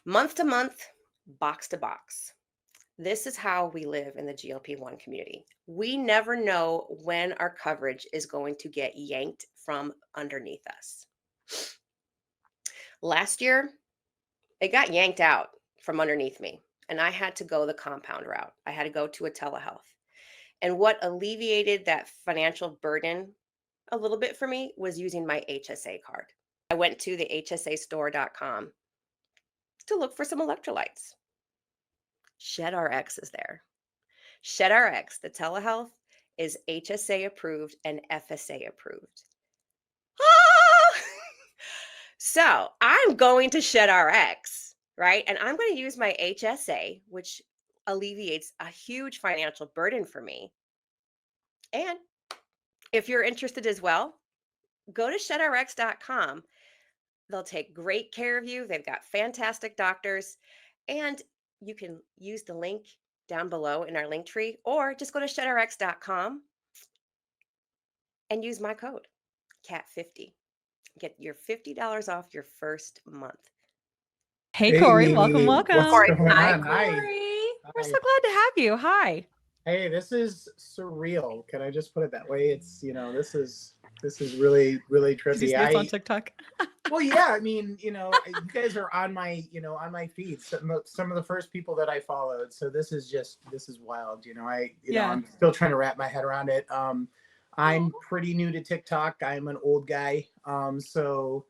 Month to month, box to box. This is how we live in the GLP-1 community. We never know when our coverage is going to get yanked from underneath us. Last year, it got yanked out from underneath me, and I had to go the compound route. I had to go to a telehealth. And what alleviated that financial burden a little bit for me was using my HSA card. I went to the hsastore.com to look for some electrolytes. ShedRx is there. ShedRx, the telehealth, is HSA approved and FSA approved. Ah! So I'm going to ShedRx, right? And I'm going to use my HSA, which alleviates a huge financial burden for me. And if you're interested as well, go to shedrx.com. They'll take great care of you. They've got fantastic doctors. And you can use the link down below in our link tree, or just go to shedrx.com and use my code, CAT50. Get your $50 off your first month. Hey, Cory, welcome, Hey, what's welcome. going Hi, on? Hi. Cory. We're so glad to have you. Hi. Hey, this is surreal. Can I just put it that way? It's, this is really, really Did you trippy. see us on TikTok? Well, yeah, I mean, you guys are on my, on my feed. Some of the first people that I followed. So this is wild. I'm still trying to wrap my head around it. I'm pretty new to TikTok. I'm an old guy. So,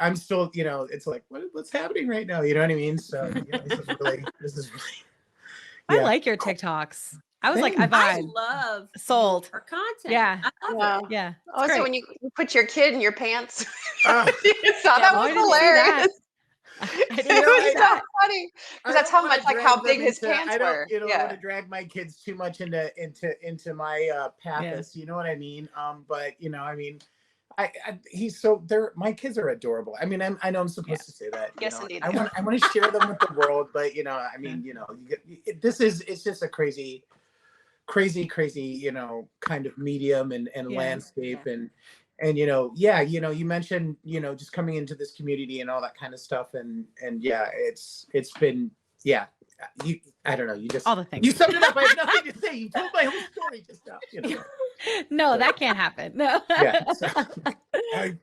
I'm still, it's like, what's happening right now? You know what I mean? So, this is really, I like your TikToks. I was like, I love sold our content. Yeah. I love it. Yeah. Also, great. when you put your kid in your pants, Oh. you saw that was hilarious. I didn't It was see so that. funny because that's how much like how big his pants were. I don't want to drag my kids too much into my pathos. You know what I mean? But I mean, he's so there. My kids are adorable. I mean, I know I'm supposed to say that. Yes, indeed. I want to share them with the world, but I mean, it's just a crazy, kind of medium and landscape and you mentioned just coming into this community and all that kind of stuff and it's been I don't know, you just all the things you summed it up. I have nothing to say. You told my whole story just now. No, that can't happen. No. So, I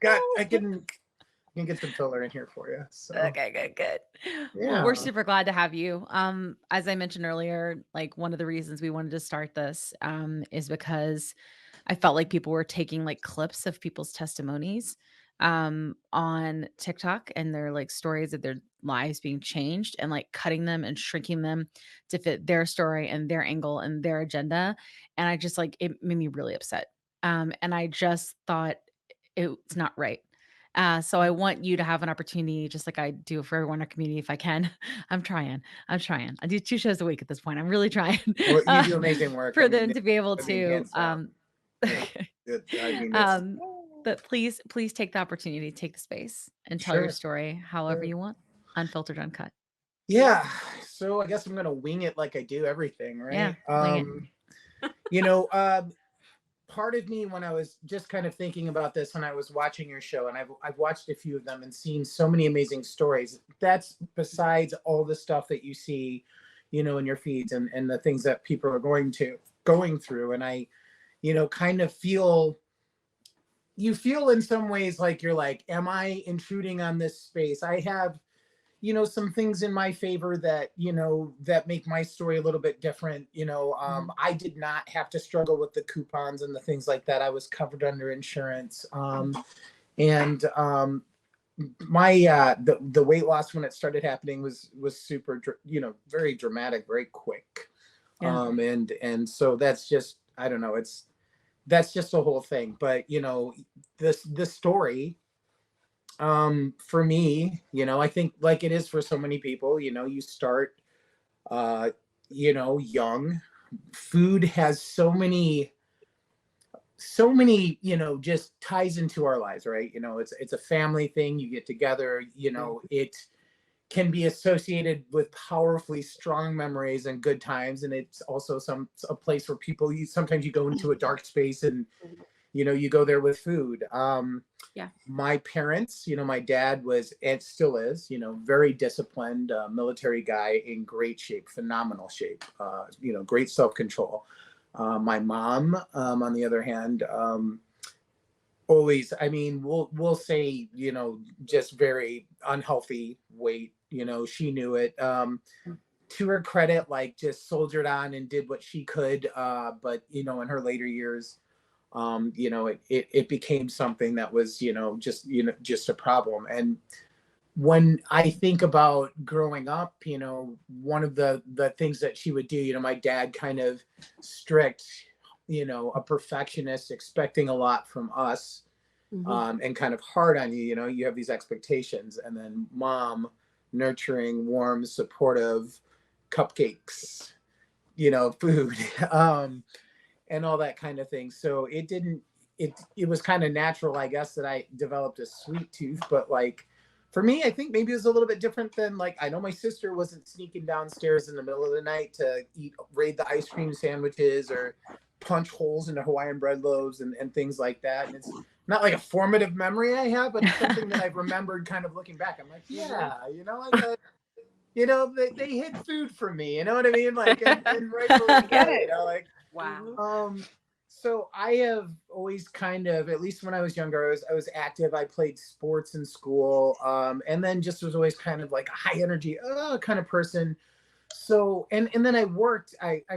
can get some filler in here for you. So. Okay, good. Yeah. Well, we're super glad to have you. As I mentioned earlier, like one of the reasons we wanted to start this is because I felt like people were taking like clips of people's testimonies on TikTok and their like stories of their lives being changed and like cutting them and shrinking them to fit their story and their angle and their agenda. And I just like it made me really upset. And I just thought it's not right. So I want you to have an opportunity, just like I do for everyone in our community, if I can. I'm trying. I do 2 shows a week at this point. I'm really trying. Well, you do amazing work. For them to be able to. But please take the opportunity to take the space and tell your story however you want, unfiltered, uncut. Yeah. So I guess I'm gonna wing it like I do everything, right? Yeah. Wing it. Part of me, when I was just kind of thinking about this, when I was watching your show, and I've watched a few of them and seen so many amazing stories. That's besides all the stuff that you see, in your feeds and the things that people are going through. And I, kind of feel in some ways like you're like, am I intruding on this space? I have some things in my favor that that make my story a little bit different. I did not have to struggle with the coupons and the things like that. I was covered under insurance. And my the weight loss when it started happening was super very dramatic, very quick. And so that's just, I don't know, that's just the whole thing. But this story, for me, I think like it is for so many people, you start young. Food has so many just ties into our lives, right? It's a family thing. You get together, it can be associated with powerfully strong memories and good times, and it's also a place where sometimes you go into a dark space and you go there with food. Yeah. My parents, my dad was, and still is, very disciplined, military guy, in great shape, phenomenal shape, great self-control. My mom, on the other hand, always, I mean, we'll say, just very unhealthy weight. She knew it. To her credit, like, just soldiered on and did what she could. But in her later years, it became something that was, just a problem. And when I think about growing up, one of the things that she would do, my dad kind of strict, a perfectionist, expecting a lot from us, and kind of hard on you. You have these expectations, and then mom, nurturing, warm, supportive, cupcakes, food, and all that kind of thing. So it was kind of natural, I guess, that I developed a sweet tooth. But like, for me, I think maybe it was a little bit different than, like, I know my sister wasn't sneaking downstairs in the middle of the night to raid the ice cream sandwiches or punch holes into Hawaiian bread loaves and things like that. And it's not like a formative memory I have, but it's something that I've remembered kind of looking back. I'm like, yeah, they hid food for me, you know what I mean? Like, and rightfully Get so, it. like, Wow. so I have always kind of, at least when I was younger, I was active. I played sports in school, and then just was always kind of like a high energy kind of person. So, and then I've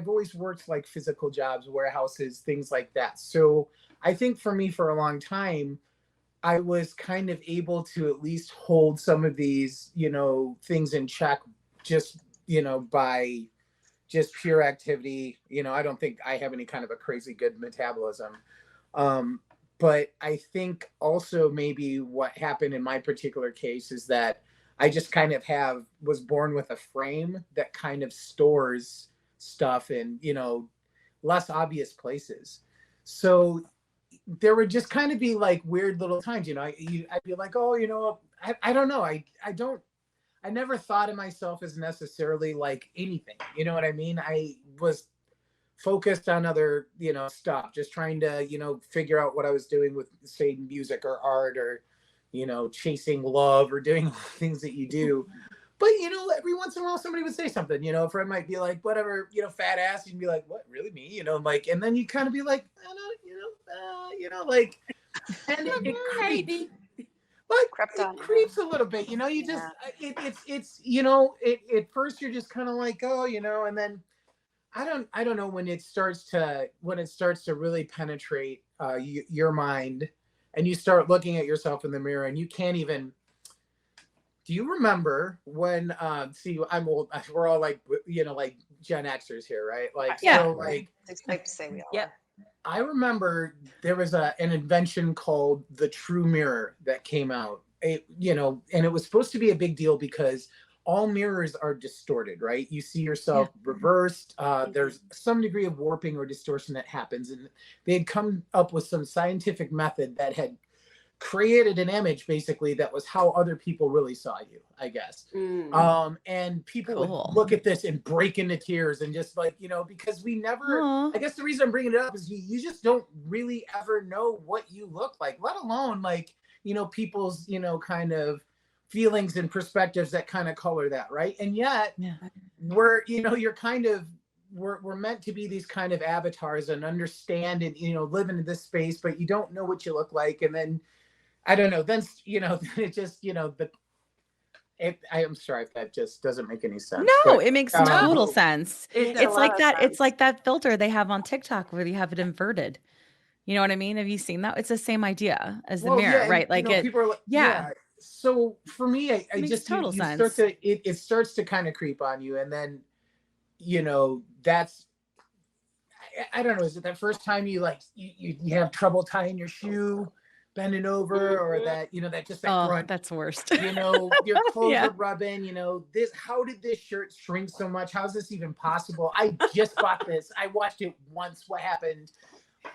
always worked like physical jobs, warehouses, things like that. So I think for me, for a long time, I was kind of able to at least hold some of these, things in check, just, by just pure activity. I don't think I have any kind of a crazy good metabolism. But I think also maybe what happened in my particular case is that I just kind of was born with a frame that kind of stores stuff in, less obvious places. So there would just kind of be like weird little times, I'd be like, oh, I don't know. I never thought of myself as necessarily like anything, you know what I mean? I was focused on other, stuff, just trying to, figure out what I was doing with, say, music or art, or, chasing love, or doing things that you do. But, every once in a while somebody would say something, a friend might be like, whatever, fat ass. You'd be like, what, really, me? Like, and then you kind of be like, I don't know, like, and it creeps. But Crept it on. creeps a little bit, you just, it's, at first you're just kind of like, oh, and then I don't know when it starts to really penetrate your mind, and you start looking at yourself in the mirror, and you can't even. Do you remember when? See, I'm old. We're all like, like Gen Xers here, right? Like, Yeah. so like, It's safe to say we all Yep. are. I remember there was an invention called the True Mirror that came out. And it was supposed to be a big deal because all mirrors are distorted, right? You see yourself reversed. There's some degree of warping or distortion that happens. And they had come up with some scientific method that had created an image, basically, that was how other people really saw you, I guess. And people would look at this and break into tears, and just like, because we never, I guess the reason I'm bringing it up is you just don't really ever know what you look like, let alone like, people's, kind of feelings and perspectives that kind of color that, right? And yet we're, you're kind of, we're meant to be these kind of avatars and understand and, live in this space, but you don't know what you look like. And then, I don't know, then, it just, I'm sorry if that just doesn't make any sense. No, but, it makes total sense. It It's like that. It's like that filter they have on TikTok where you have it inverted. You know what I mean? Have you seen that? It's the same idea as the mirror, yeah, right? Like it. people are like, Yeah. So for me, I Makes just, total you sense. start to, it starts to kind of creep on you. And then, that's, I don't know, is it that first time you like, you have trouble tying your shoe, bending over, or that, that just that grunt, that's worst. Your clothes are rubbing, how did this shirt shrink so much? How's this even possible? I just bought this. I watched it once. What happened?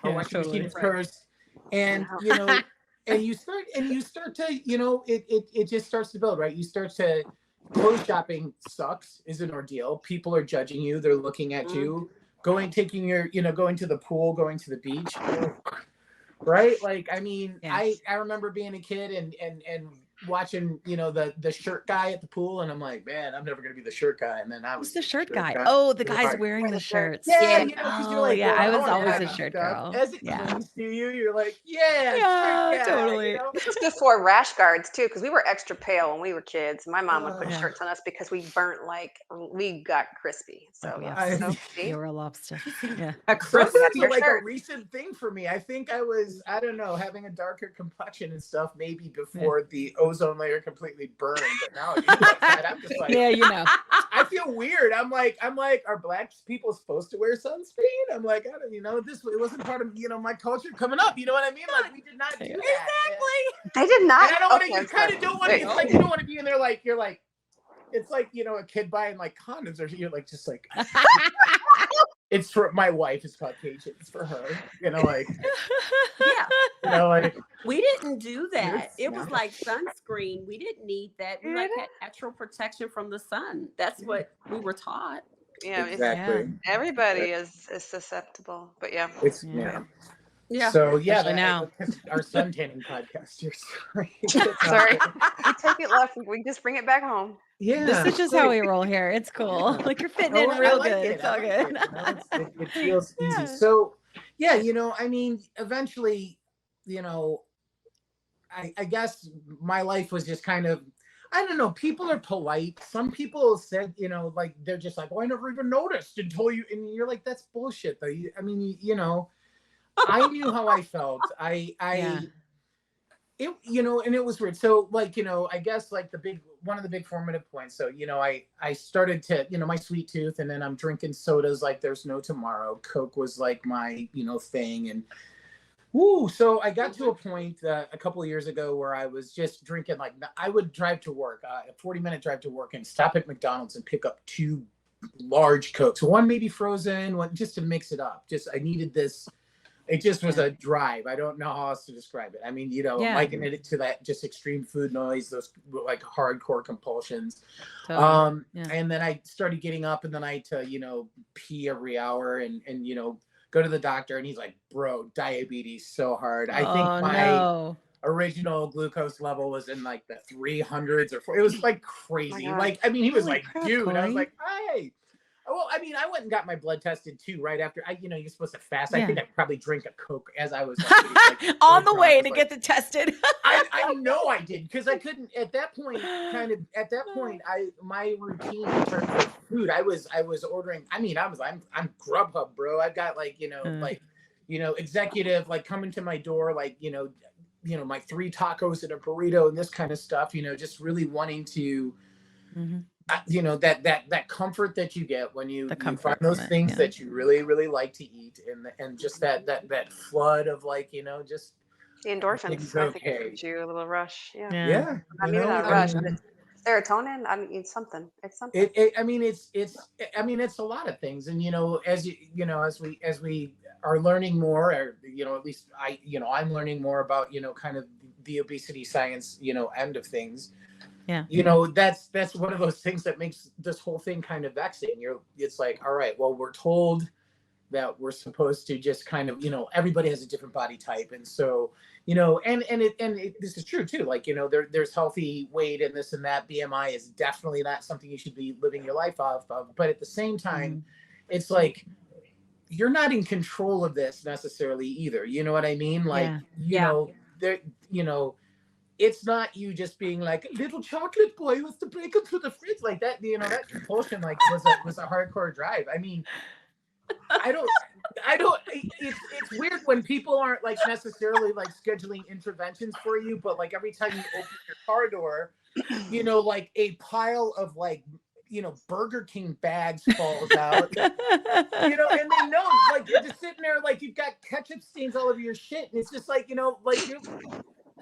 I watched machine first. And, and you start to, it just starts to build, right? You start to, clothes shopping sucks, is an ordeal. People are judging you. They're looking at you. Going to the pool, going to the beach. right? Like, I mean, Yeah. I remember being a kid and watching, you know, the shirt guy at the pool, and I'm like, man, I'm never gonna be the shirt guy. And then I Who's was the shirt guy? guy. Oh, the guys Right. wearing the the shirt. shirts. Yeah, Yeah. you know, because you're Oh, like, yeah. well, I I was want always that a shirt stuff. girl. As it Yeah. clings to you, you're like, yeah, Yeah, shirt guy, totally. you know? This was before rash guards too, because we were extra pale when we were kids. My mom would put Yeah. shirts on us because we burnt like we got crispy. So Like yeah, lobster. so, see? You were a lobster. Yeah. A So crispy that's your like a shirt. recent thing for me. I think I was, I don't know, having a darker complexion and stuff maybe before the ozone layer completely burned. But now you look outside, I'm just like, Yeah, you know. I feel weird. I'm like, are black people supposed to wear sunscreen? I'm like, I don't, you know, it wasn't part of, you know, my culture coming up. You know what I mean? Like, we did not do that. They did not. And I don't want to. Okay, You I'm kind sorry. of don't want to. Wait. It's like you don't want to be in there. Like you're like, it's like, you know, a kid buying like condoms, or you're like just like. It's for my wife is Caucasian. It's for her. You know, like Yeah, you know, like we didn't do that. Yes, It was yeah. like sunscreen. We didn't need that. We like had natural protection from the sun. That's what we were taught. Yeah, exactly. everybody is susceptible, but yeah. It's Yeah. Yeah. So yeah, Especially now. our sun tanning podcast. You're sorry. Sorry, we take it left. We just bring it back home. Yeah. This is just how we roll here. It's cool. Like you're fitting in I real like good. it. It's I all like good. it. You know, it feels Yeah. easy. So yeah, you know, I mean, eventually, you know, I guess my life was just kind of, I don't know, people are polite. Some people said, you know, like they're just like, oh, I never even noticed until you, and you're like, that's bullshit though. I mean, you know, I knew how I felt. Yeah. It, you know, and it was weird. So like, you know, I guess like one of the big formative points. So, you know, I started to, you know, my sweet tooth, and then I'm drinking sodas like there's no tomorrow. Coke was like my, you know, thing. And woo. So I got to a point a couple of years ago where I was just drinking, like I would drive to work, a 40-minute drive to work, and stop at McDonald's and pick up 2 large Cokes. One maybe frozen, one just to mix it up. Just, I needed this. It just was a drive. I don't know how else to describe it. I mean, you know, liking it to that just extreme food noise, those like hardcore compulsions. Totally. And then I started getting up in the night to, you know, pee every hour and you know, go to the doctor, and he's like, bro, diabetes so hard. I think my original glucose level was in like the 300s or 4. It was like crazy. Like, I mean, he was like, dude, Cory. I was like, hey. Well, I mean, I went and got my blood tested too right after. You know, you're supposed to fast. I think I probably drank a Coke as I was like, on the way to get it tested. I know I did, because I couldn't at that point. My routine in terms of food, I was ordering. I mean, I'm Grubhub, bro. I've got like, you know, like, you know, executive like coming to my door, like, you know, my 3 tacos and a burrito and this kind of stuff. You know, just really wanting to. You know, that comfort that you get when you find those things that you really, really like to eat, and just that flood of like, you know, just the endorphins. I think it gives you a little rush. Yeah. I mean, not a rush, but serotonin. I mean, it's something. It's something. I mean, it's a lot of things, and you know, as we are learning more, or you know, at least I'm learning more about, you know, kind of the obesity science, you know, end of things. Yeah. You know, that's one of those things that makes this whole thing kind of vexing. It's like, all right, well, we're told that we're supposed to just kind of, you know, everybody has a different body type. And so, you know, and this is true too. Like, you know, there's healthy weight and this and that. BMI is definitely not something you should be living your life off of. But at the same time, it's like, you're not in control of this necessarily either. You know what I mean? Like, you know, you know, it's not you just being like, little chocolate boy with the break into the fridge like that. You know, that compulsion like was a hardcore drive. I mean, I don't. It's weird when people aren't like necessarily like scheduling interventions for you, but like every time you open your car door, you know, like a pile of like, you know, Burger King bags falls out, you know, and they know, like, you're just sitting there like you've got ketchup stains all over your shit, and it's just like, you know, like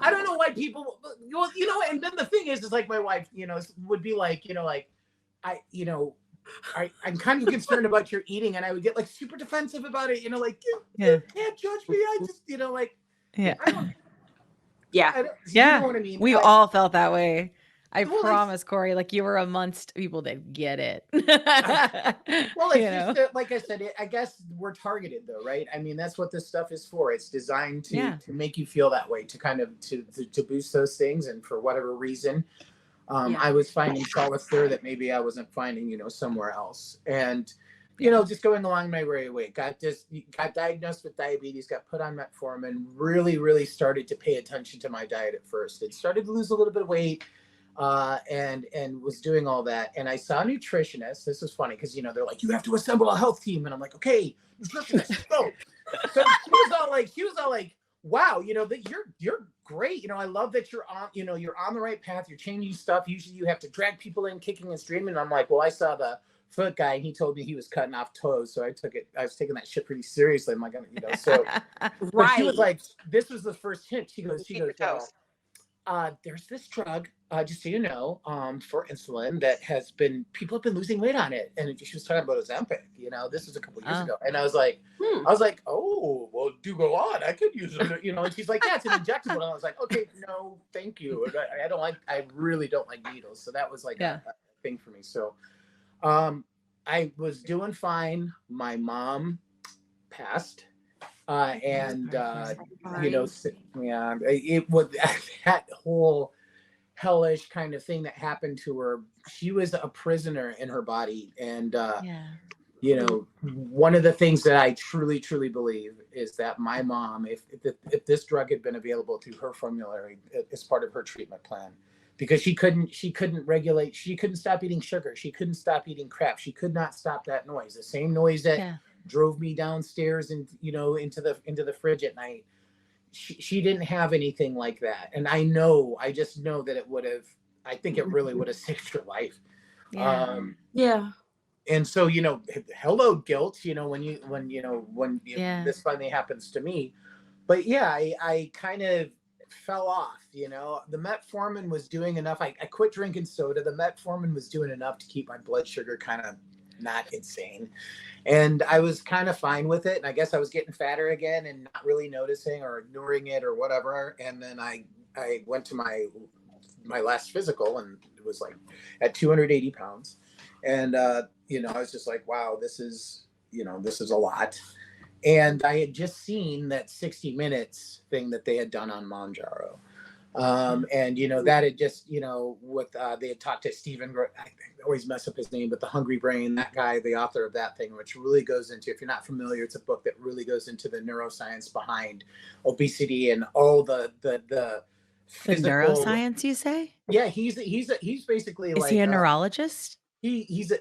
I don't know why people, you know, and then the thing is like my wife, you know, would be like, you know, like I'm kind of concerned about your eating, and I would get like super defensive about it, you know, like you can't judge me. I just, you know, like I don't, you know what I mean? We all felt that way. I Well, promise, Corey, like you were amongst people that get it. well, You it's know? just that, like I said, I guess we're targeted though, right? I mean, that's what this stuff is for. It's designed to Yeah. to make you feel that way, to kind of to boost those things, and for whatever reason, Yeah. I was finding solace there that maybe I wasn't finding, somewhere else. And Yeah. just going along my merry way, got diagnosed with diabetes, got put on metformin, really, really started to pay attention to my diet at first. It started to lose a little bit of weight, and was doing all that. And I saw a nutritionist. This is funny because they're like, you have to assemble a health team, and I'm like, okay, nutritionist, go. So she was all like, wow, that you're great. I love that you're on the right path. You're changing stuff. Usually you have to drag people in kicking and screaming. And I'm like, well, I saw the foot guy, and he told me he was cutting off toes. So I was taking that shit pretty seriously. I'm like, so but she was like, this was the first hint. She goes, there's this drug, just so you know, for insulin that people have been losing weight on it. And she was talking about Ozempic, this was a couple years ago. And I was like, oh, well, do go on. I could use it, and she's like, yeah, it's an injectable. And I was like, okay, no, thank you. And I really don't like needles. So that was like a thing for me. So, I was doing fine. My mom passed. It was that whole hellish kind of thing that happened to her. She was a prisoner in her body. And, one of the things that I truly, truly believe is that my mom, if this drug had been available through her formulary as part of her treatment plan, because she couldn't regulate, she couldn't stop eating sugar. She couldn't stop eating crap. She could not stop that noise. The same noise that drove me downstairs and into the fridge at night. She didn't have anything like that. And I just know that I think it really would have saved her life. And so, hello guilt, when this finally happens to me. But I kind of fell off, the metformin was doing enough. I quit drinking soda. The metformin was doing enough to keep my blood sugar kind of not insane. And I was kind of fine with it. And I guess I was getting fatter again and not really noticing or ignoring it or whatever. And then I went to my last physical, and it was like at 280 pounds. And, I was just like, wow, this is a lot. And I had just seen that 60 Minutes thing that they had done on Mounjaro. And that had just they had talked to Stephen, I always mess up his name, but the Hungry Brain, that guy, the author of that thing, which really goes into, if you're not familiar, it's a book that really goes into the neuroscience behind obesity and all the physical neuroscience, you say? Yeah, he's basically is he a neurologist? He's a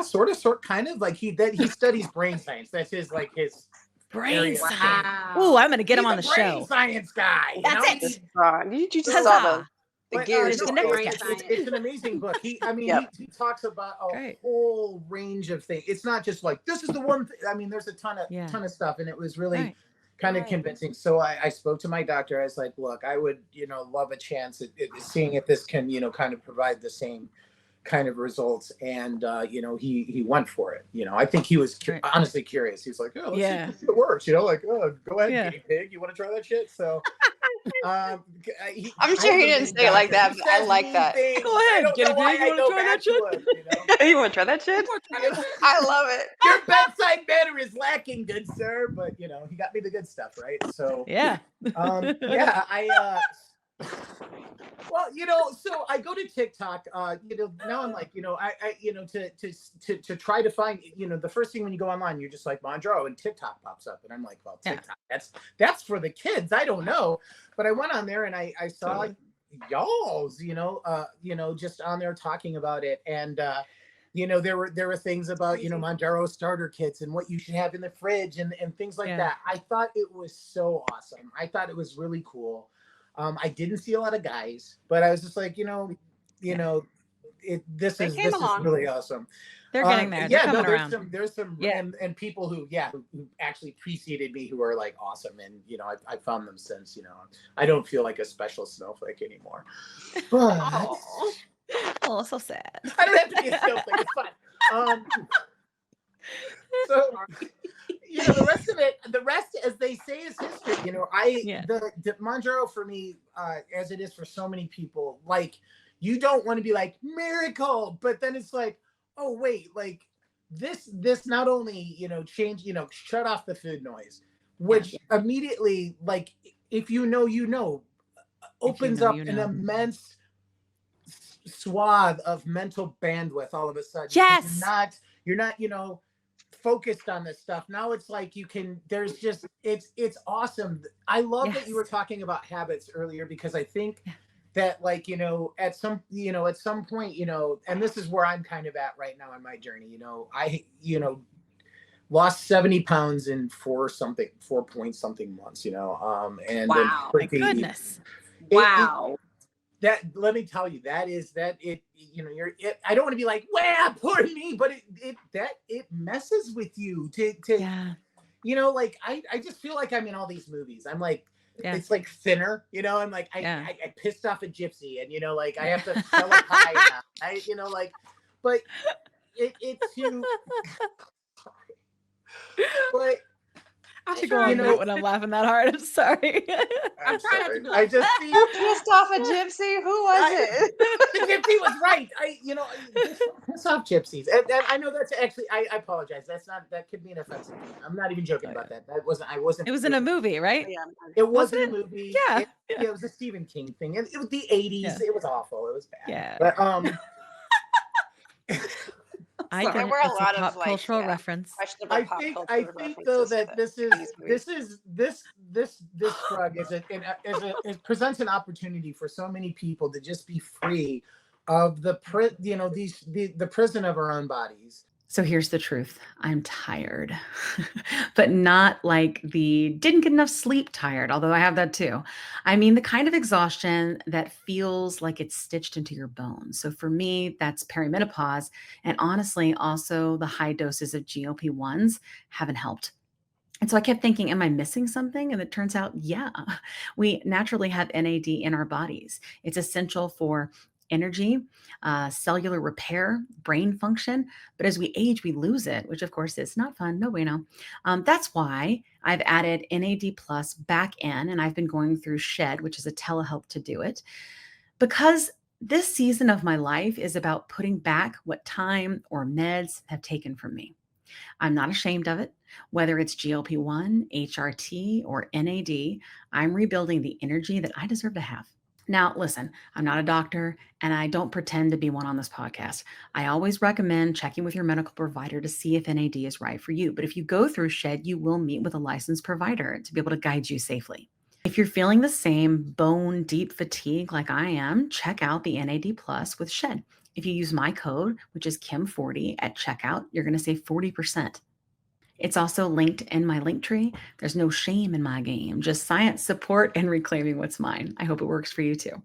sort of kind of like he studies brain science. That's his brain science. Wow. Ooh, I'm gonna get him on the brain show. Science guy. That's it. You just saw the gears. the next going. guy. It's an amazing book. He talks about a whole range of things. It's not just like this is the one thing. I mean, there's a ton of stuff, and it was really kind of convincing. So I spoke to my doctor. I was like, look, I would love a chance at seeing if this can kind of provide the same kind of results. And he went for it. I think he was honestly curious. He's like, oh, let's see if it works. Go ahead, guinea pig, you want to try that shit? So I'm sure he didn't say it like that, but I like that. Go ahead, guinea pig, you want to try that shit? You want to try that shit? I love it. Your bedside manner is lacking, good sir, but he got me the good stuff, right? So well, so I go to TikTok, now I'm like, to try to find, the first thing when you go online, you're just like Mounjaro, and TikTok pops up, and I'm like, well, TikTok, that's for the kids. I don't know, but I went on there and I saw like y'all's, just on there talking about it, and there were things about Mounjaro starter kits and what you should have in the fridge and things like that. I thought it was so awesome. I thought it was really cool. I didn't see a lot of guys, but I was just like, this is really awesome. They're getting there. They're coming around. There's some and people who actually preceded me who are like awesome, and I found them since. I don't feel like a special snowflake anymore. But oh, so sad. I don't have to be a snowflake. It's fine. So the rest of it, the rest, as they say, is history. Yeah. The Mounjaro for me, as it is for so many people, like, you don't want to be like miracle, but then it's like, oh wait, like this not only change, shut off the food noise, which immediately, like, if opens up an immense swath of mental bandwidth all of a sudden. Yes. You're not focused on this stuff. Now it's like it's awesome. I love that you were talking about habits earlier, because I think that, like, at some point, and this is where I'm kind of at right now in my journey. I lost 70 pounds in 4 point something months, and Wow. My goodness. Wow. That, let me tell you, I don't want to be like, wow, poor me, but it messes with you like, I just feel like I'm in all these movies. I'm like, it's like Thinner, I'm like, I pissed off a gypsy, and like, I have to sell a pie now. But it's you. But I should go on mute when I'm laughing that hard. I'm sorry. I'm trying not to do I it. just You pissed off a gypsy? Who was it? the gypsy was right. Piss off gypsies. And I know that's actually, I apologize. That could be an offensive thing. I'm not even joking about that. I wasn't. It was in a movie, right? Yeah. It wasn't a movie. Yeah. It was a Stephen King thing. And it was the 80s. Yeah. It was awful. It was bad. Yeah. But I get There it. were a It's lot a of, pop like, cultural reference. Questionable I pop think culture though references, that but this please. drug it presents an opportunity for so many people to just be free of the prison of our own bodies. So here's the truth. I'm tired, but not like the didn't get enough sleep tired, although I have that too. I mean, the kind of exhaustion that feels like it's stitched into your bones. So for me, that's perimenopause. And honestly, also the high doses of GLP-1s haven't helped. And so I kept thinking, am I missing something? And it turns out, yeah, we naturally have NAD in our bodies. It's essential for energy, cellular repair, brain function. But as we age, we lose it, which of course is not fun. No bueno. That's why I've added NAD plus back in, and I've been going through Shed, which is a telehealth to do it, because this season of my life is about putting back what time or meds have taken from me. I'm not ashamed of it. Whether it's GLP-1, HRT, or NAD, I'm rebuilding the energy that I deserve to have. Now, listen, I'm not a doctor and I don't pretend to be one on this podcast. I always recommend checking with your medical provider to see if NAD is right for you. But if you go through Shed, you will meet with a licensed provider to be able to guide you safely. If you're feeling the same bone deep fatigue like I am, check out the NAD Plus with Shed. If you use my code, which is Kim40 at checkout, you're going to save 40%. It's also linked in my link tree. There's no shame in my game, just science, support, and reclaiming what's mine. I hope it works for you too.